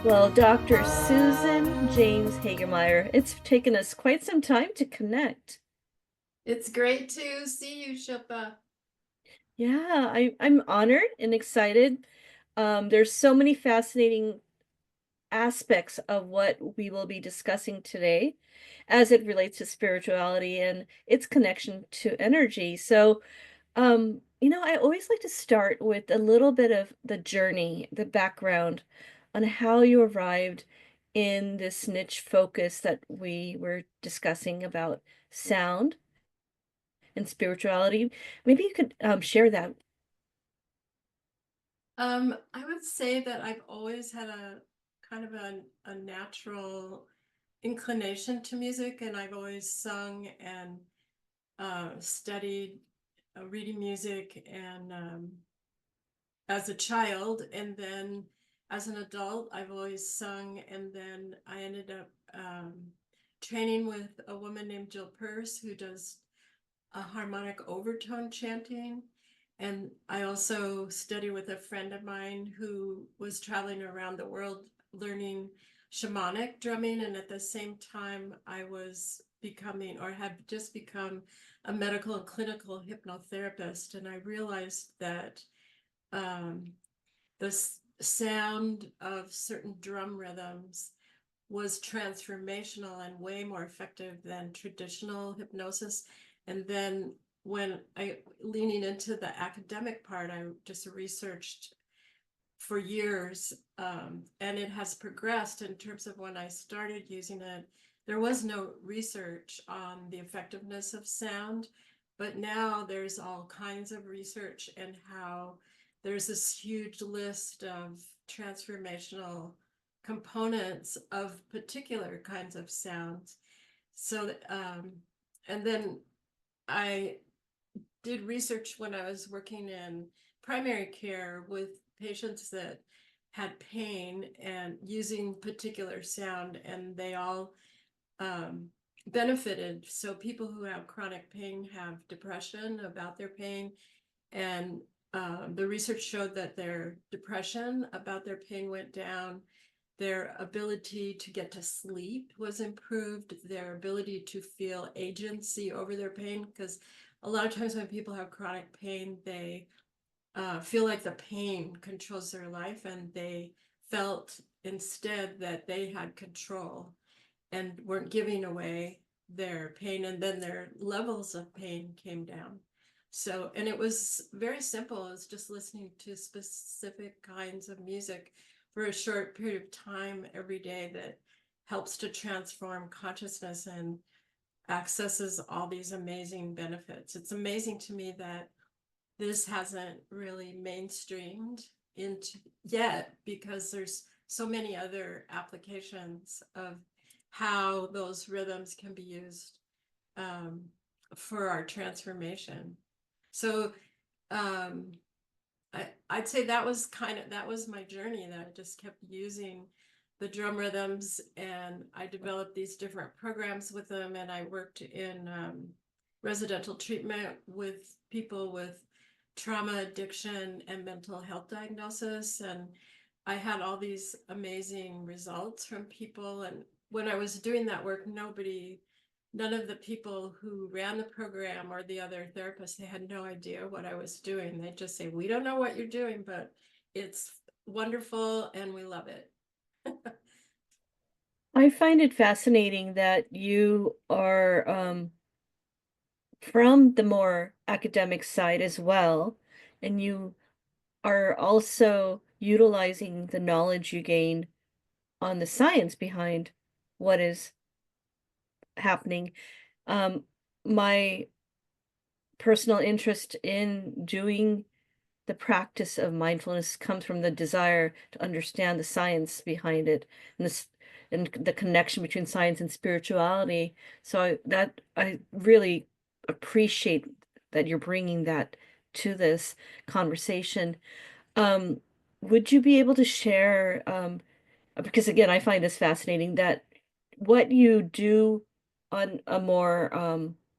Well, Dr. Susan James Hagermeyer, it's taken us quite some time to connect. It's great to see you, Shilpa. Yeah, I'm honored and excited. There's so many fascinating aspects of what we will be discussing today as it relates to spirituality and its connection to energy. I always like to start with a little bit of the journey, the background on how you arrived in this niche focus that we were discussing about sound and spirituality. Maybe you could share that. I would say that I've always had a kind of a natural inclination to music, and I've always sung and studied reading music and as a child, and then as an adult, I've always sung, and then I ended up training with a woman named Jill Peirce who does a harmonic overtone chanting. And I also study with a friend of mine who was traveling around the world learning shamanic drumming. And at the same time, I was becoming or had just become a medical and clinical hypnotherapist. And I realized that um, the sound of certain drum rhythms was transformational and way more effective than traditional hypnosis. And then when I leaning into the academic part, I just researched for years, and it has progressed in terms of when I started using it. There was no research on the effectiveness of sound, but now there's all kinds of research and how there's this huge list of transformational components of particular kinds of sounds. So, and then I did research when I was working in primary care with patients that had pain and using particular sound, and they all um, benefited. So people who have chronic pain have depression about their pain, and the research showed that their depression about their pain went down. Their ability to get to sleep was improved, their ability to feel agency over their pain, because a lot of times when people have chronic pain, they feel like the pain controls their life, and they felt instead that they had control and weren't giving away their pain, and then their levels of pain came down. So, and it was very simple. It was just listening to specific kinds of music for a short period of time every day that helps to transform consciousness and accesses all these amazing benefits. It's amazing to me that this hasn't really mainstreamed into yet, because there's so many other applications of how those rhythms can be used um, for our transformation. So um, I'd say that was my journey, that I just kept using the drum rhythms, and I developed these different programs with them, and I worked in residential treatment with people with trauma, addiction, and mental health diagnosis. And I had all these amazing results from people. And when I was doing that work, none of the people who ran the program or the other therapists, they had no idea what I was doing. They'd just say, "We don't know what you're doing, but it's wonderful and we love it." I find it fascinating that you are from the more academic side as well, and you are also utilizing the knowledge you gain on the science behind what is happening. Um, my personal interest in doing the practice of mindfulness comes from the desire to understand the science behind it and this and the connection between science and spirituality. I really appreciate that you're bringing that to this conversation. Um, would you be able to share, because again, I find this fascinating that what you do on a more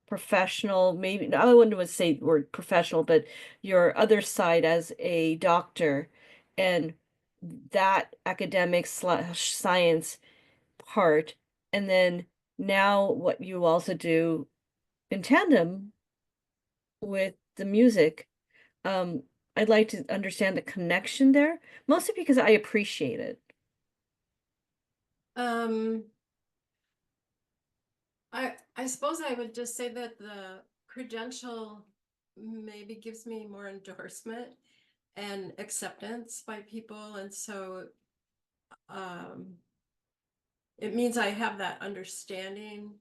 professional, maybe I wouldn't want to say the word professional, but your other side as a doctor and that academic slash science part, and then now what you also do in tandem with the music. Um, I'd like to understand the connection there, mostly because I appreciate it. Um, I suppose I would just say that the credential maybe gives me more endorsement and acceptance by people, and so um, it means I have that understanding,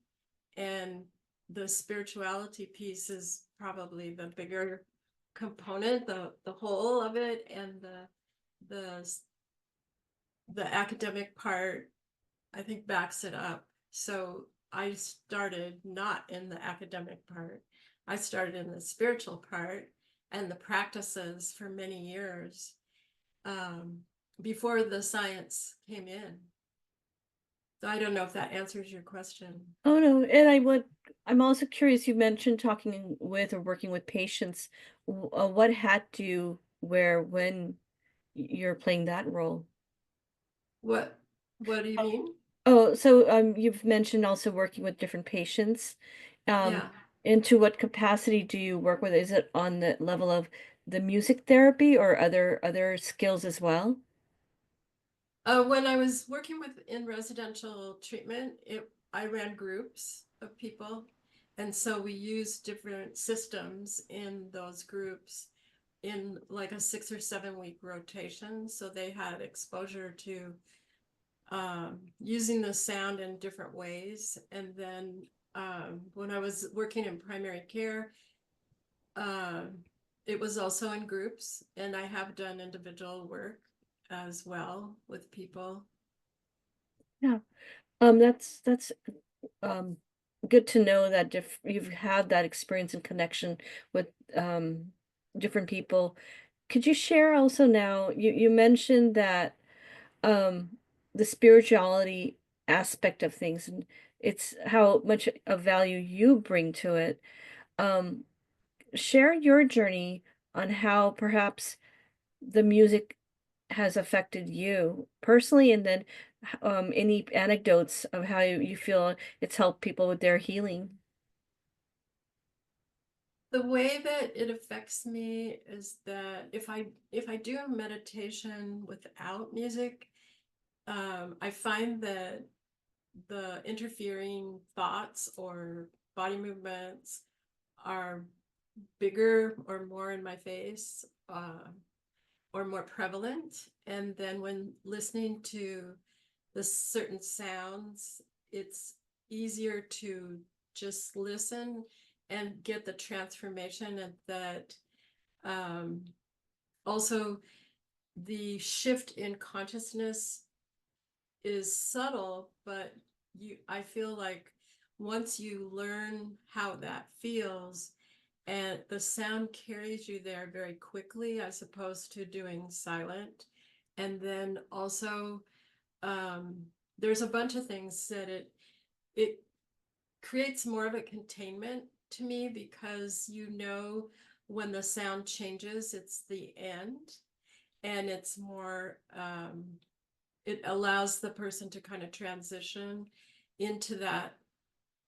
and the spirituality piece is probably the bigger component, the whole of it, and the the academic part I think backs it up. So I started not in the academic part. I started in the spiritual part and the practices for many years um, before the science came in. So I don't know if that answers your question. Oh no, and I'm also curious, you mentioned talking with or working with patients. What hat do you wear when you're playing that role? What What do you Oh, mean? oh, so you've mentioned also working with different patients. Um, Yeah. into what capacity do you work with? Is it on the level of the music therapy or other skills as well? When I was working with in residential treatment, I ran groups of people, and so we used different systems in those groups in like a 6 or 7 week rotation. So they had exposure to using the sound in different ways. And then when I was working in primary care, um, it was also in groups, and I have done individual work as well with people. Yeah. That's um good to know that you've had that experience and connection with different people. Could you share also now, you mentioned that um the spirituality aspect of things and it's how much of value you bring to it. Um, share your journey on how perhaps the music has affected you personally, and then any anecdotes of how you feel it's helped people with their healing. The way that it affects me is that if I do a meditation without music, I find that the interfering thoughts or body movements are bigger or more in my face, or more prevalent. And then when listening to the certain sounds, it's easier to just listen and get the transformation, and that um, also the shift in consciousness is subtle, but I feel like once you learn how that feels, and the sound carries you there very quickly as opposed to doing silent. And then also um, there's a bunch of things that it creates more of a containment to me, because when the sound changes, it's the end, and it's more it allows the person to kind of transition into that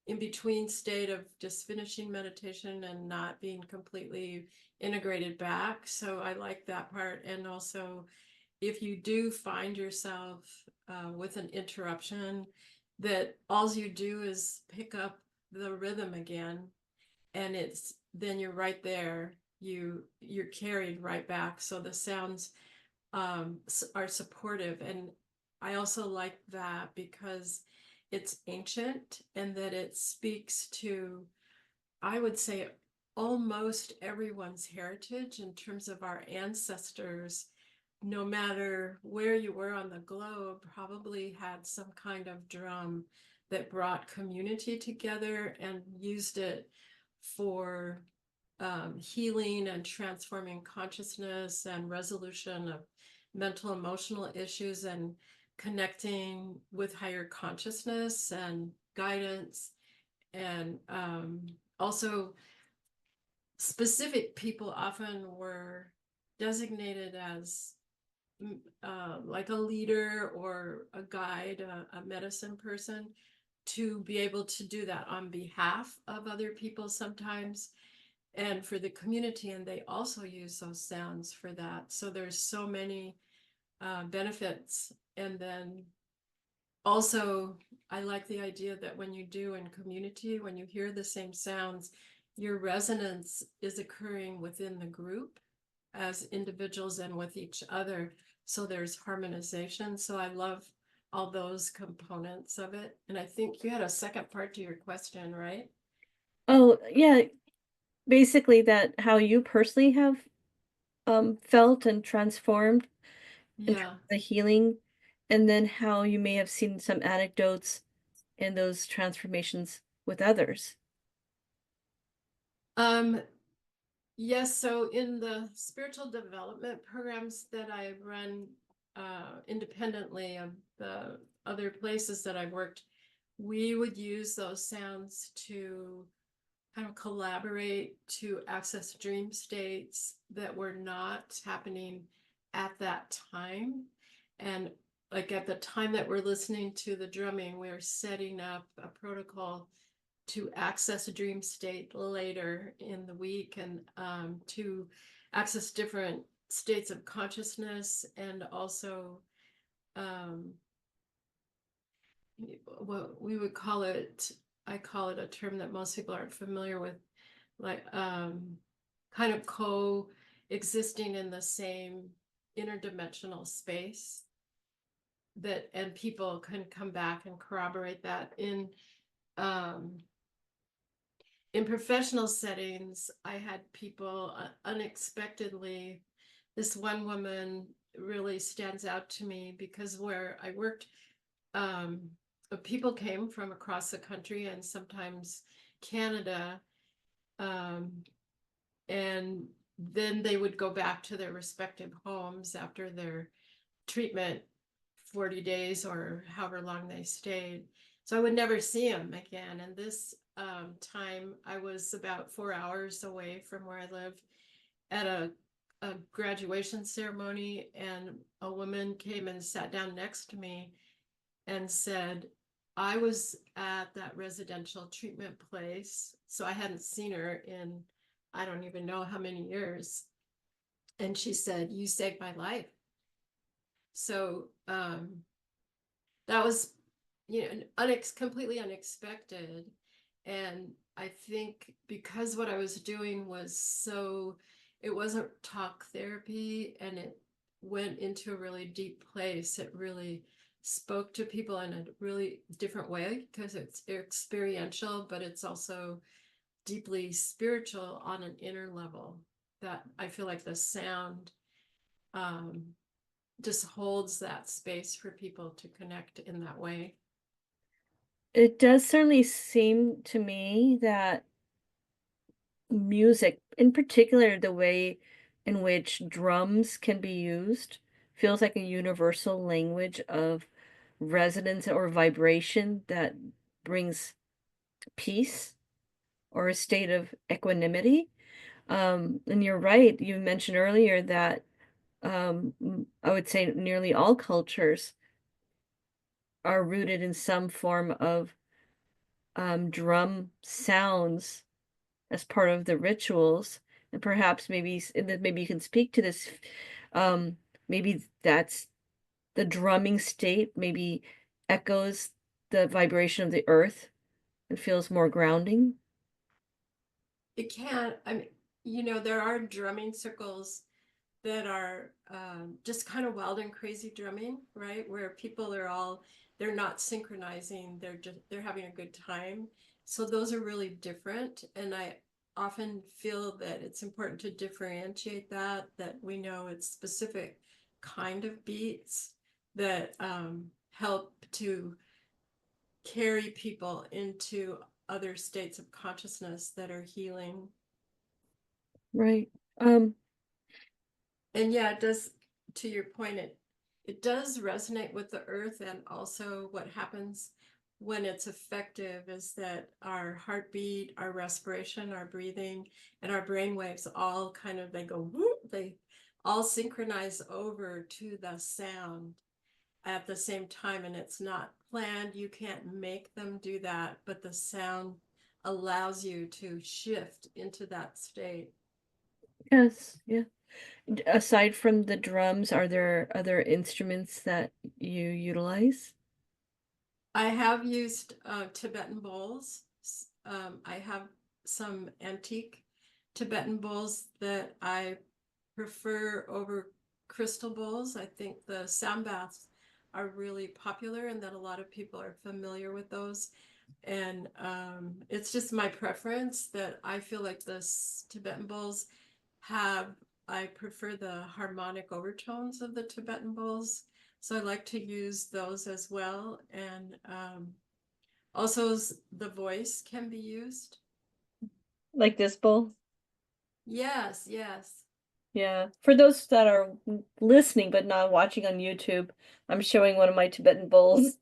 in between state of just finishing meditation and not being completely integrated back. So I like that part. And also, if you do find yourself with an interruption, that all you do is pick up the rhythm again, and it's then you're right there. You're carried right back. So the sounds are supportive. And I also like that because it's ancient, and that it speaks to, I would say, almost everyone's heritage in terms of our ancestors. No matter where you were on the globe, probably had some kind of drum that brought community together and used it for healing and transforming consciousness and resolution of mental emotional issues, and connecting with higher consciousness and guidance. And also, specific people often were designated as like a leader or a guide, a medicine person, to be able to do that on behalf of other people sometimes and for the community. And they also use those sounds for that. So there's so many benefits. And then also, I like the idea that when you do in community, when you hear the same sounds, your resonance is occurring within the group as individuals and with each other. So there's harmonization. So I love all those components of it. And I think you had a second part to your question, right? Oh, yeah, basically that how you personally have, felt and transformed in terms Yeah. of the healing, and then how you may have seen some anecdotes in those transformations with others. Um, yes, so in the spiritual development programs that I run independently of the other places that I've worked, we would use those sounds to kind of collaborate to access dream states that were not happening at that time. And like at the time that we're listening to the drumming, we're setting up a protocol to access a dream state later in the week and to access different states of consciousness and also um, what we would call it, I call it a term that most people aren't familiar with, like kind of coexisting in the same interdimensional space that, and people can come back and corroborate that um in professional settings. I had people unexpectedly, this one woman really stands out to me because where I worked, um, people came from across the country and sometimes Canada, um, and then they would go back to their respective homes after their treatment, 40 days or however long they stayed. So I would never see them again. And this time I was about 4 hours away from where I live at a graduation ceremony, and a woman came and sat down next to me and said, I was at that residential treatment place. So I hadn't seen her in, I don't even know how many years. And she said, you saved my life. So that was, completely unexpected. And I think because what I was doing was so, it wasn't talk therapy and it went into a really deep place. It really spoke to people in a really different way because it's experiential, but it's also deeply spiritual on an inner level, that I feel like the sound um, just holds that space for people to connect in that way. It does certainly seem to me that music, in particular, the way in which drums can be used, feels like a universal language of resonance or vibration that brings peace or a state of equanimity. And you're right, you mentioned earlier that I would say nearly all cultures are rooted in some form of drum sounds as part of the rituals, and perhaps and then maybe you can speak to this. Um, Maybe that's the drumming state. Maybe echoes the vibration of the earth and feels more grounding. It can, I mean, there are drumming circles that are just kind of wild and crazy drumming, right? Where people are all, they're not synchronizing, they're having a good time. So those are really different. And I often feel that it's important to differentiate that we know it's specific kind of beats that help to carry people into other states of consciousness that are healing. Right. Um, And yeah, it does, to your point, it does resonate with the earth. And also what happens when it's effective is that our heartbeat, our respiration, our breathing, and our brain waves all kind of, they go whoop, all synchronize over to the sound at the same time, and it's not planned. You can't make them do that, but the sound allows you to shift into that state. Yes, yeah. Aside from the drums, are there other instruments that you utilize? I have used Tibetan bowls. I have some antique Tibetan bowls that I prefer over crystal bowls. I think the sound baths are really popular and that a lot of people are familiar with those. And it's just my preference that I feel like the Tibetan bowls have, I prefer the harmonic overtones of the Tibetan bowls. So I like to use those as well. And also the voice can be used. Like this bowl? Yes, yes. Yeah. For those that are listening but not watching on YouTube, I'm showing one of my Tibetan bowls.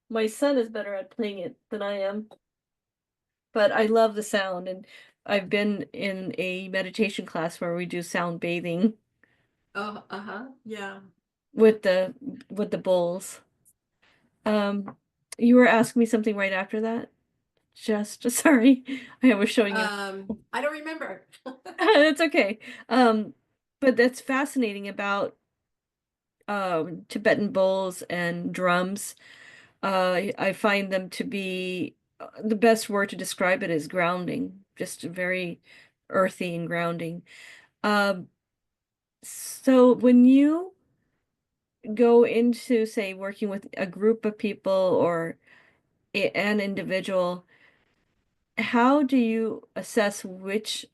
My son is better at playing it than I am, but I love the sound, and I've been in a meditation class where we do sound bathing Oh, uh-huh. Yeah. with the bowls. Um, you were asking me something right after that? Just sorry. I was showing you. I don't remember. That's okay. Um, but that's fascinating about Tibetan bowls and drums. I find them to be the best word to describe it is grounding, just very earthy and grounding. Um, so when you go into, say, working with a group of people or an individual, how do you assess which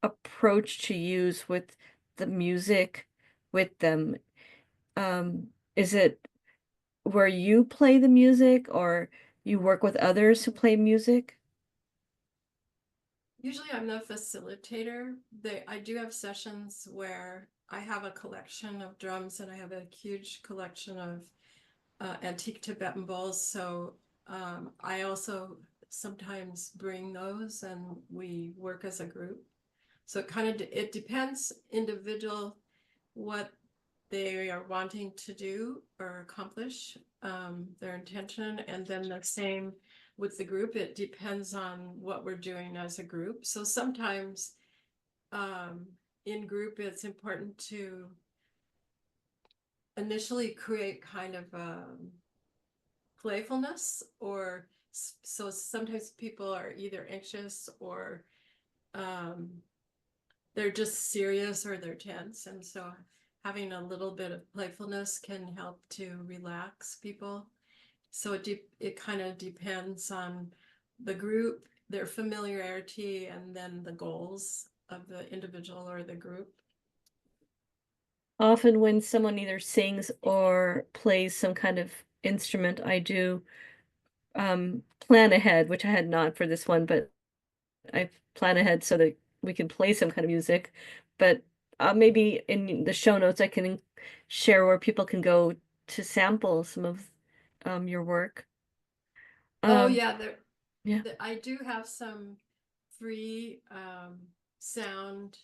approach to use with the music with them? Is it where you play the music or you work with others who play music? Usually I'm the facilitator. I do have sessions where I have a collection of drums and I have a huge collection of antique Tibetan bowls. So I also sometimes bring those and we work as a group. So it kind of it depends individual what they are wanting to do or accomplish, their intention, and then the same with the group. It depends on what we're doing as a group. So sometimes um, in group, it's important to initially create kind of playfulness, or so sometimes people are either anxious or um, they're just serious or they're tense. And so having a little bit of playfulness can help to relax people. So it kind of depends on the group, their familiarity, and then the goals of the individual or the group. Often when someone either sings or plays some kind of instrument, I do plan ahead, which I had not for this one, but I plan ahead so that we can play some kind of music. But maybe in the show notes, I can share where people can go to sample some of your work. Oh Um, yeah, yeah. I do have some free sound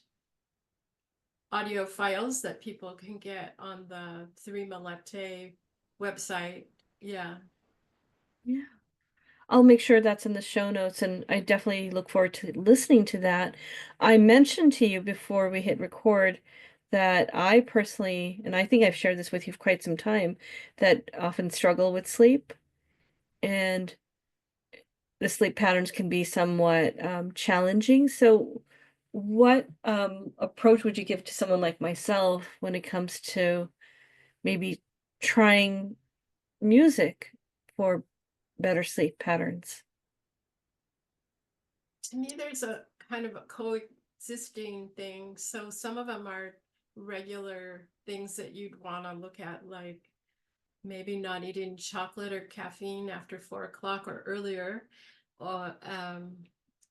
audio files that people can get on the Three Malete website. Yeah. Yeah. I'll make sure that's in the show notes, and I definitely look forward to listening to that. I mentioned to you before we hit record that I personally, and I think I've shared this with you for quite some time, that often struggle with sleep, and the sleep patterns can be somewhat challenging. So, what approach would you give to someone like myself when it comes to maybe trying music for better sleep patterns? To me, there's a kind of a coexisting thing. So some of them are regular things that you'd want to look at, like maybe not eating chocolate or caffeine after 4 o'clock or earlier, or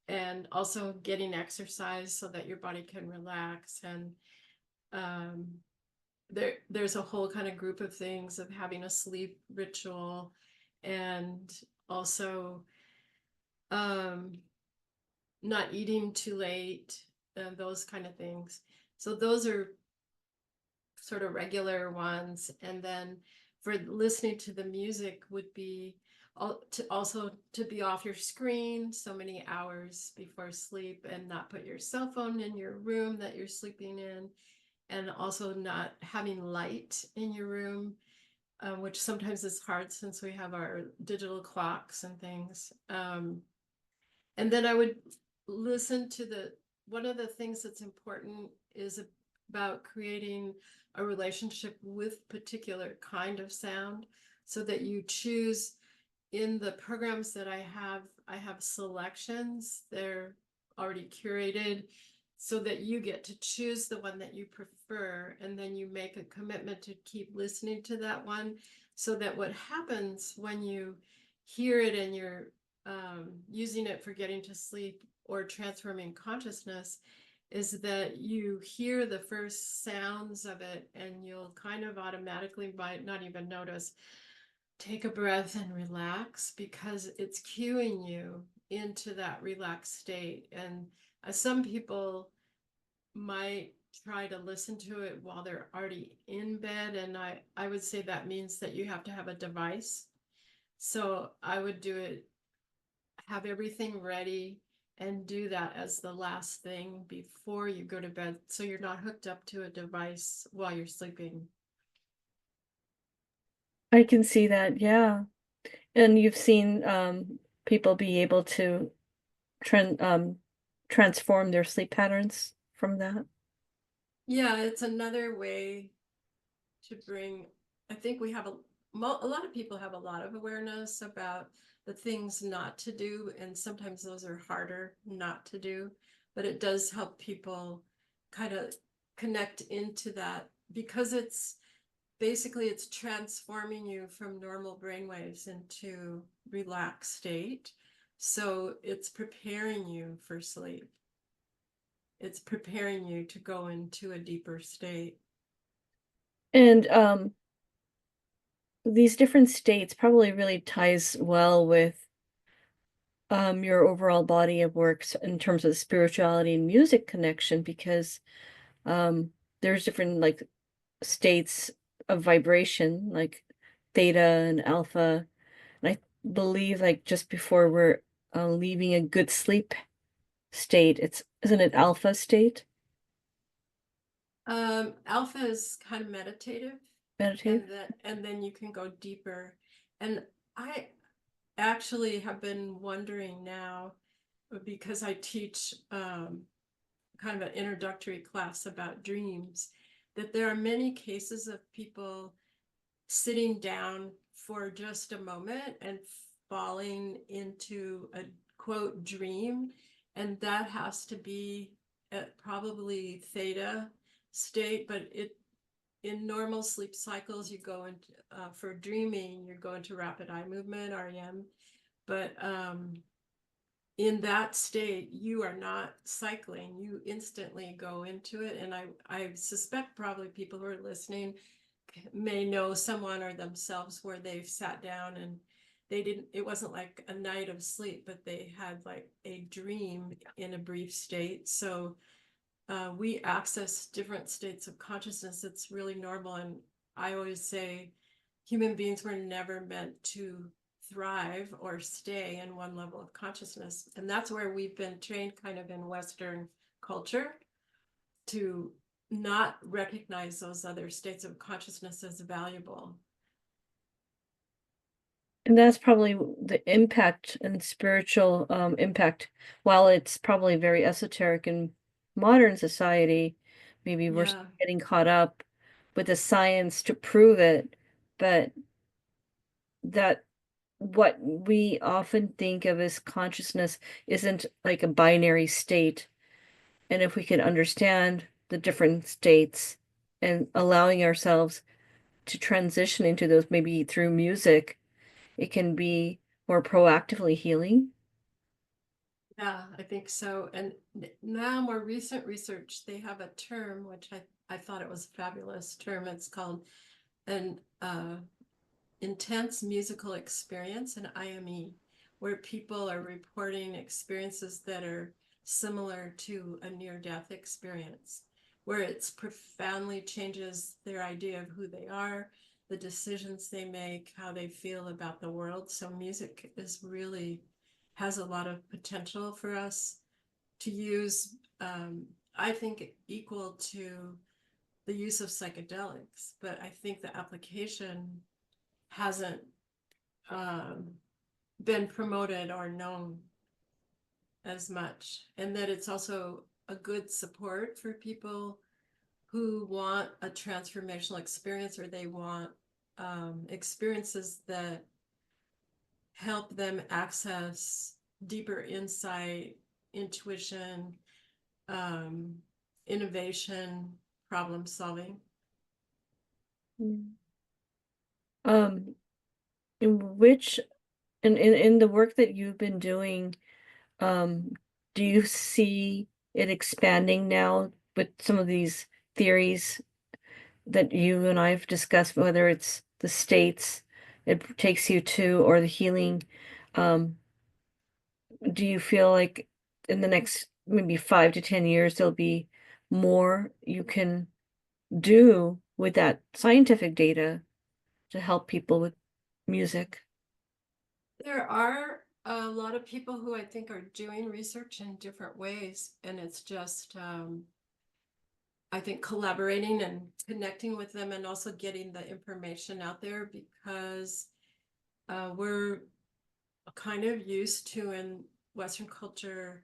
and also getting exercise so that your body can relax. And um, there's a whole kind of group of things of having a sleep ritual, and also um, not eating too late, and those kind of things. So those are sort of regular ones. And then for listening to the music would be also to be off your screen so many hours before sleep and not put your cell phone in your room that you're sleeping in, and also not having light in your room, which sometimes is hard since we have our digital clocks and things. And then I would listen to one of the things that's important is about creating a relationship with particular kind of sound, so that you choose in the programs that I have selections. They're already curated so that you get to choose the one that you prefer, and then you make a commitment to keep listening to that one, so that what happens when you hear it and you're using it for getting to sleep or transforming consciousness is that you hear the first sounds of it and you'll kind of automatically, might not even notice, take a breath and relax, because it's cueing you into that relaxed state. And some people might try to listen to it while they're already in bed. And I would say that means that you have to have a device. So I would do it, have everything ready, and do that as the last thing before you go to bed, so you're not hooked up to a device while you're sleeping. I can see that, yeah. And you've seen people be able to tran transform their sleep patterns from that. Yeah, it's another way to bring, I think we have a lot of people have a lot of awareness about the things not to do, and sometimes those are harder not to do, but it does help people kind of connect into that, because it's basically it's transforming you from normal brainwaves into relaxed state. So it's preparing you for sleep. It's preparing you to go into a deeper state. And these different states probably really ties well with your overall body of works in terms of spirituality and music connection, because um there's different like states of vibration, like theta and alpha. And I believe like just before we're leaving a good sleep state, it's isn't it alpha state? Alpha is kind of meditative, Meditative? and then you can go deeper. And I actually have been wondering now, because I teach kind of an introductory class about dreams, that there are many cases of people sitting down for just a moment and falling into a quote dream. And that has to be at probably theta state, but it in normal sleep cycles, you go into for dreaming, you go into rapid eye movement, REM. But in that state, you are not cycling. You instantly go into it. And I suspect probably people who are listening may know someone or themselves where they've sat down and they didn't, it wasn't like a night of sleep, but they had like a dream in a brief state. So we access different states of consciousness. It's really normal. And I always say human beings were never meant to thrive or stay in one level of consciousness. And that's where we've been trained kind of in Western culture to not recognize those other states of consciousness as valuable. And that's probably the impact and spiritual impact. While it's probably very esoteric in modern society, maybe we're Yeah. getting caught up with the science to prove it, but that what we often think of as consciousness isn't like a binary state. And if we can understand the different states and allowing ourselves to transition into those, maybe through music, it can be more proactively healing. Yeah, I think so. And now more recent research, they have a term, which I thought it was a fabulous term. It's called an intense musical experience, an IME, where people are reporting experiences that are similar to a near-death experience. where it's profoundly changes their idea of who they are, the decisions they make, how they feel about the world. So music is really has a lot of potential for us to use, I think, equal to the use of psychedelics, but I think the application hasn't um, been promoted or known as much, and that it's also a good support for people who want a transformational experience, or they want experiences that help them access deeper insight, intuition, um, innovation, problem solving. Mm. Um, in which in the work that you've been doing, um, do you see it expanding now with some of these theories that you and I've discussed, whether it's the states it takes you to or the healing? Um, do you feel like in the next maybe 5 to 10 years there'll be more you can do with that scientific data to help people with music? There are a lot of people who I think are doing research in different ways, and it's just, I think, collaborating and connecting with them and also getting the information out there because we're kind of used to in Western culture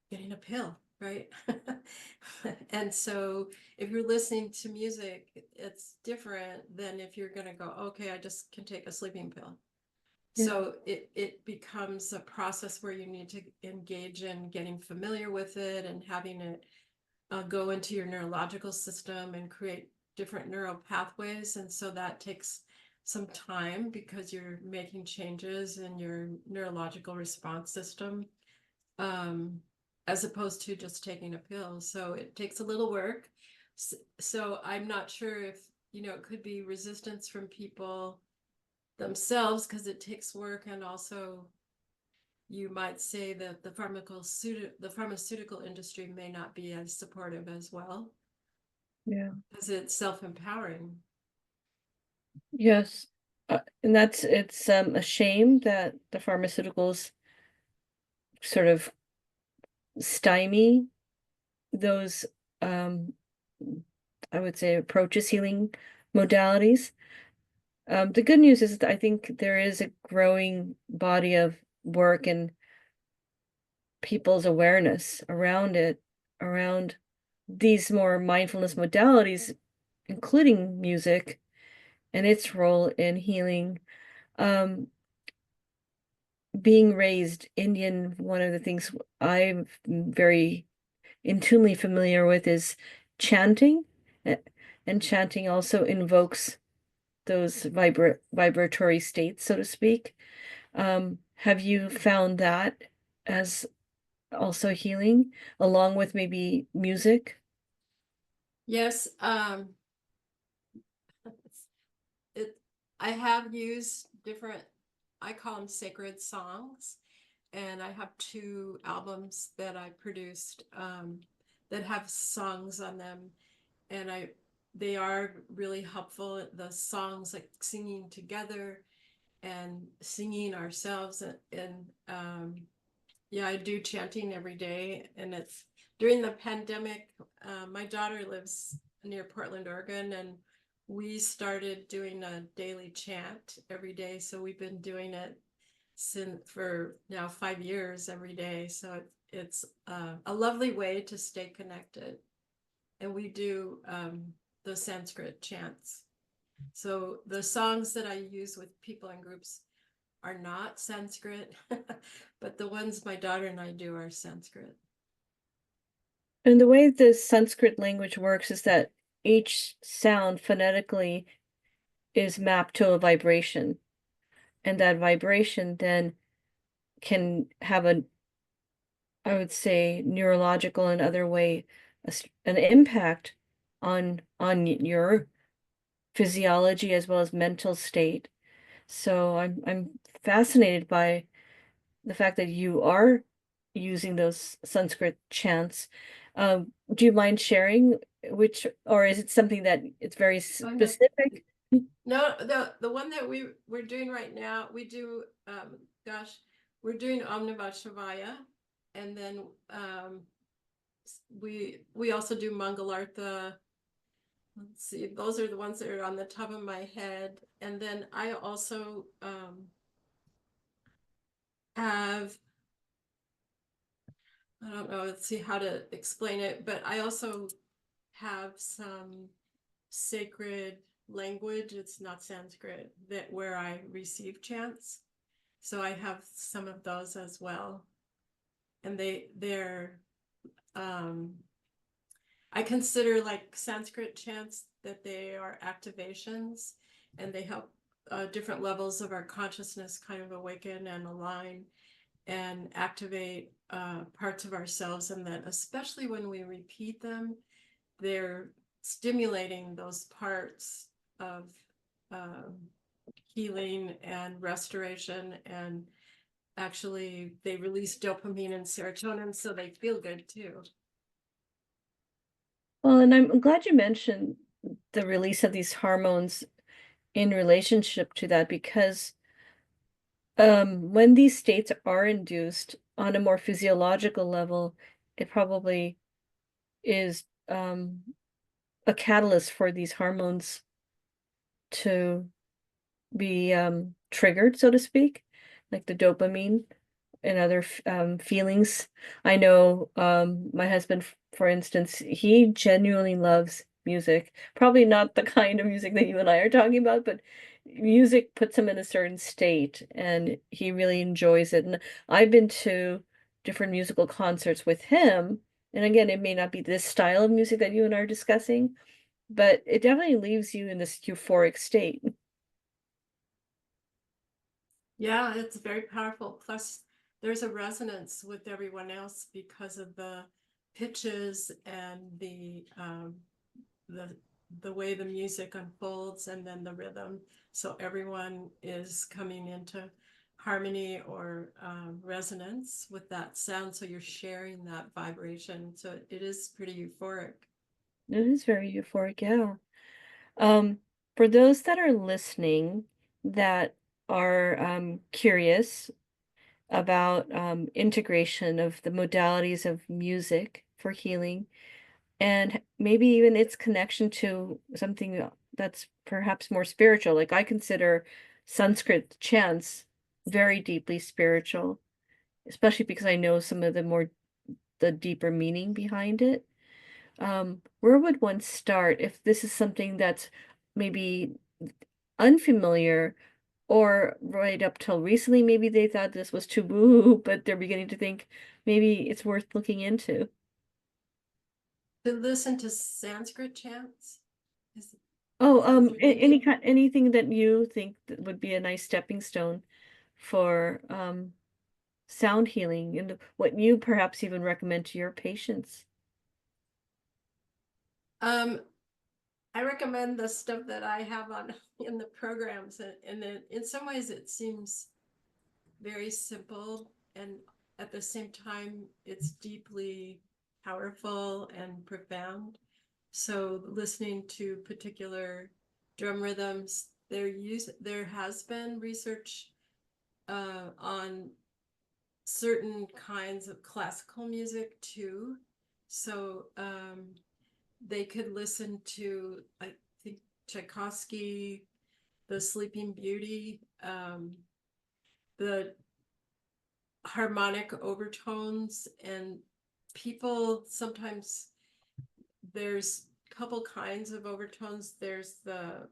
getting a pill, right? And so if you're listening to music, it's different than if you're going to go, okay, I just can take a sleeping pill. Yeah. So it becomes a process where you need to engage in getting familiar with it and having it go into your neurological system and create different neural pathways. And so that takes some time because you're making changes in your neurological response system, um, as opposed to just taking a pill. So it takes a little work. So I'm not sure if, it could be resistance from people themselves because it takes work, and also you might say that the pharmaceutical industry may not be as supportive as well Yeah. because it's self-empowering. Yes. And it's a shame that the pharmaceuticals sort of stymie those um I would say approaches healing modalities. The good news is that I think there is a growing body of work and people's awareness around it, around these more mindfulness modalities, including music and its role in healing. Um, Being raised Indian, one of the things I'm very intuitively familiar with is chanting. a- And chanting also invokes those vibratory states, so to speak. Have you found that as also healing, along with maybe music? Yes, it I have used different, I call them sacred songs, and I have two albums that I produced, that have songs on them, and they are really helpful. The songs, like singing together and singing ourselves, and yeah, I do chanting every day, and it's during the pandemic. My daughter lives near Portland, Oregon, and we started doing a daily chant every day. So we've been doing it since for now 5 years every day. So it's a lovely way to stay connected. And we do the Sanskrit chants. So the songs that I use with people in groups are not Sanskrit, but the ones my daughter and I do are Sanskrit. And the way the Sanskrit language works is that each sound phonetically is mapped to a vibration, and that vibration then can have I would say, neurological and other way, an impact on your physiology as well as mental state. So I'm fascinated by the fact that you are using those Sanskrit chants. Do you mind sharing which, or is it something that it's very Oh no. specific? No, the one that we're doing right now, we do gosh, we're doing Om Namah Shivaya, and then we also do Mangalartha. Let's see, those are the ones that are on the top of my head. And then I also have, I don't know, let's see how to explain it, but I also have some sacred language. It's not Sanskrit, that where I receive chants. So I have some of those as well. And they're um I consider like Sanskrit chants that they are activations, and they help different levels of our consciousness kind of awaken and align and activate parts of ourselves. And that especially when we repeat them, they're stimulating those parts of um, healing and restoration. And actually, they release dopamine and serotonin, so they feel good too. Well, and I'm glad you mentioned the release of these hormones in relationship to that because when these states are induced on a more physiological level, it probably is a catalyst for these hormones to be triggered, so to speak, like the dopamine and other feelings. I know my husband, for instance, he genuinely loves music. Probably not the kind of music that you and I are talking about, but music puts him in a certain state and he really enjoys it. And I've been to different musical concerts with him. And again, it may not be this style of music that you and I are discussing, but it definitely leaves you in this euphoric state. Yeah, it's very powerful. Plus, there's a resonance with everyone else because of the pitches and the the way the music unfolds, and then the rhythm. So everyone is coming into harmony or resonance with that sound. So you're sharing that vibration. So it is pretty euphoric. It is very euphoric, yeah. Um, for those that are listening that are curious about integration of the modalities of music for healing and maybe even its connection to something that's perhaps more spiritual, like I consider Sanskrit chants very deeply spiritual, especially because I know some of the deeper meaning behind it. Where would one start if this is something that's maybe unfamiliar, or right up till recently, maybe they thought this was too woo, but they're beginning to think maybe it's worth looking into? To listen to Sanskrit chants, is Oh, is that what you're any thinking? kind, anything that you think that would be a nice stepping stone for sound healing and what you perhaps even recommend to your patients. Um, I recommend the stuff that I have on in the programs, and then in some ways it seems very simple, and at the same time it's deeply powerful and profound. So listening to particular drum rhythms, there has been research on certain kinds of classical music too. So they could listen to, I think, Tchaikovsky, The Sleeping Beauty, the harmonic overtones, and people sometimes, there's a couple kinds of overtones. There's the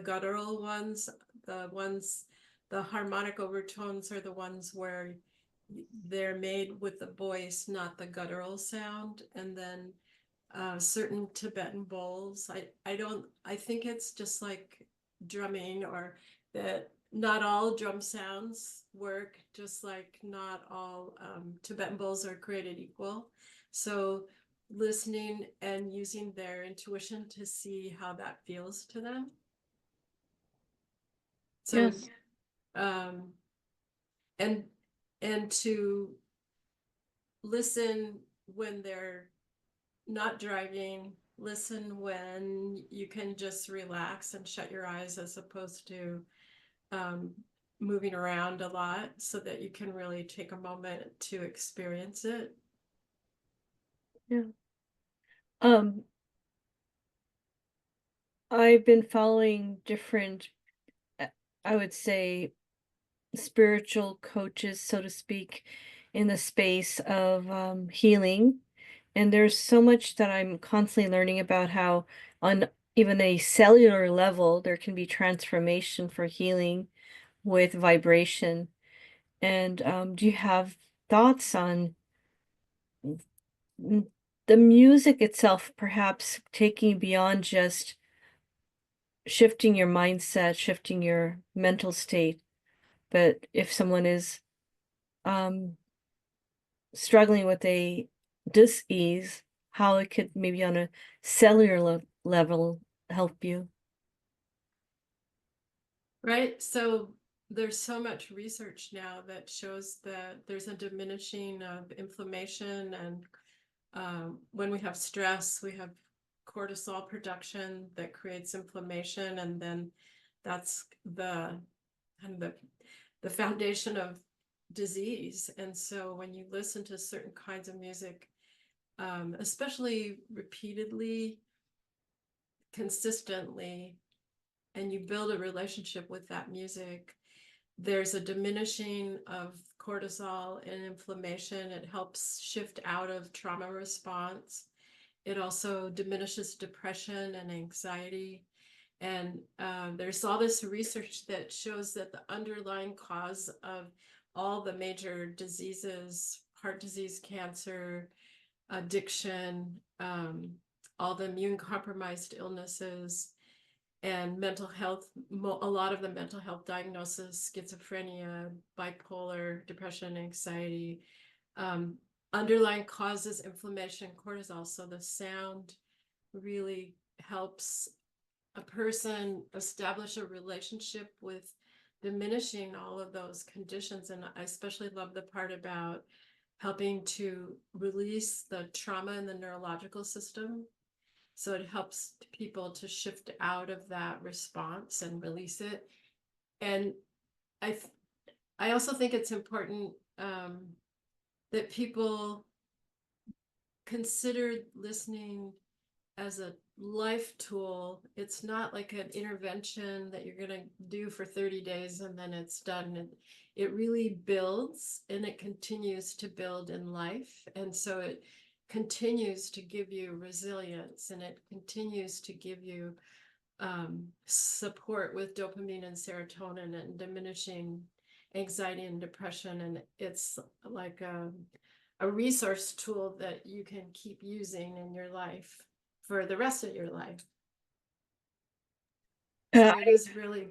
guttural ones, the ones, the harmonic overtones are the ones where they're made with the voice, not the guttural sound. And then certain Tibetan bowls. I think it's just like drumming, or that not all drum sounds work, just like not all Tibetan bowls are created equal. So listening and using their intuition to see how that feels to them. So Yes. um, and and to listen when they're not driving, listen when you can just relax and shut your eyes as opposed to um, moving around a lot so that you can really take a moment to experience it. Yeah. Um, I've been following different, uh, I would say, spiritual coaches, so to speak, in the space of healing. And there's so much that I'm constantly learning about how, on even a cellular level, there can be transformation for healing with vibration. And do you have thoughts on mm, the music itself, perhaps taking beyond just shifting your mindset, shifting your mental state? But if someone is um, struggling with a dis-ease, how it could maybe on a cellular level help you. Right. So there's so much research now that shows that there's a diminishing of inflammation. And when we have stress, we have cortisol production that creates inflammation. And then that's and the foundation of disease. And so when you listen to certain kinds of music, especially repeatedly, consistently, and you build a relationship with that music, there's a diminishing of cortisol and inflammation. It helps shift out of trauma response. It also diminishes depression and anxiety. And there's all this research that shows that the underlying cause of all the major diseases, heart disease, cancer, addiction, all the immune compromised illnesses, and mental health, a lot of the mental health diagnosis, schizophrenia, bipolar, depression, anxiety, um, underlying causes inflammation, cortisol. So the sound really helps a person establish a relationship with diminishing all of those conditions. And I especially love the part about helping to release the trauma in the neurological system. So it helps people to shift out of that response and release it. And I, I also think it's important that people consider listening as a life tool. It's not like an intervention that you're going to do for 30 days and then it's done. And it really builds, and it continues to build in life. And so it continues to give you resilience, and it continues to give you support with dopamine and serotonin and diminishing anxiety and depression. And it's like a resource tool that you can keep using in your life for the rest of your life. Uh, So it is really,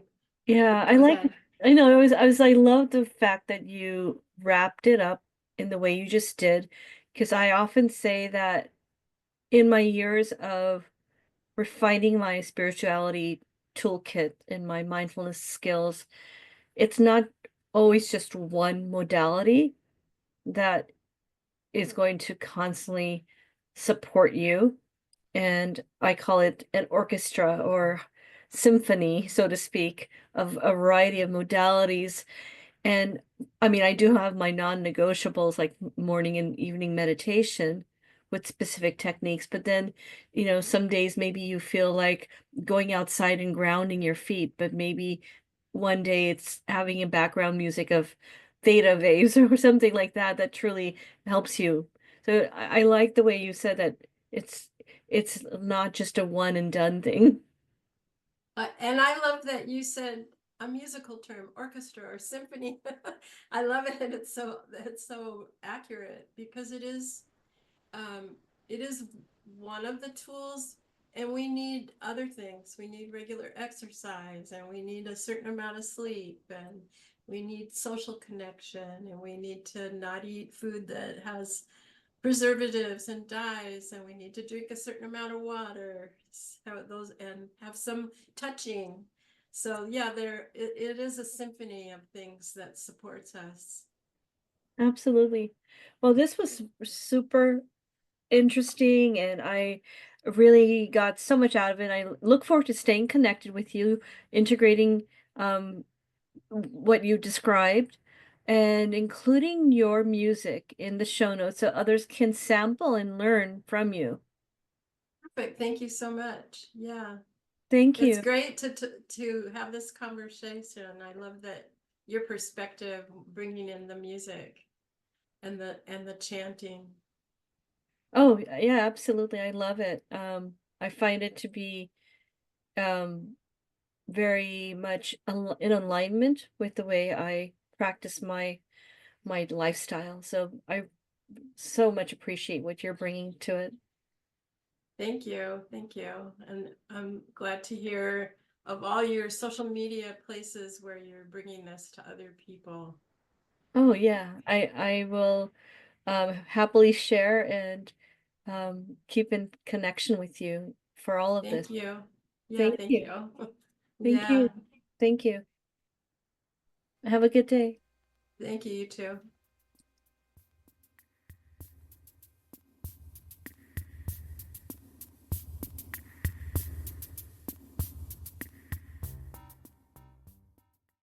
yeah, I go like, ahead. I know, I love the fact that you wrapped it up in the way you just did, because I often say that in my years of refining my spirituality toolkit and my mindfulness skills, it's not always just one modality that is going to constantly support you. And I call it an orchestra or symphony, so to speak, of a variety of modalities. And I mean, I do have my non-negotiables like morning and evening meditation with specific techniques, but then, some days maybe you feel like going outside and grounding your feet, but maybe one day it's having a background music of theta waves or something like that that truly helps you. So I like the way you said that it's it's not just a one and done thing. And I love that you said a musical term, orchestra or symphony. I love it. It's so accurate because um, it is one of the tools, and we need other things. We need regular exercise, and we need a certain amount of sleep, and we need social connection, and we need to not eat food that has preservatives and dyes, and we need to drink a certain amount of water. So those, and have some touching. So yeah, it is a symphony of things that supports us. Absolutely. Well, this was super interesting, and I really got so much out of it. I look forward to staying connected with you, integrating um, what you described, and including your music in the show notes so others can sample and learn from you. Perfect. Thank you so much. Yeah. Thank It's you. great to have this conversation. I love that your perspective, bringing in the music and the chanting. Oh, yeah, absolutely. I love it. I find it to be um, very much in alignment with the way I practice my lifestyle. So I so much appreciate what you're bringing to it. Thank you, thank you, and I'm glad to hear of all your social media places where you're bringing this to other people. Oh yeah, I will happily share and keep in connection with you for all of this. Thank you. Yeah, Thank thank you. you. Thank you. Yeah, Thank you. Have a good day. thank you, you too.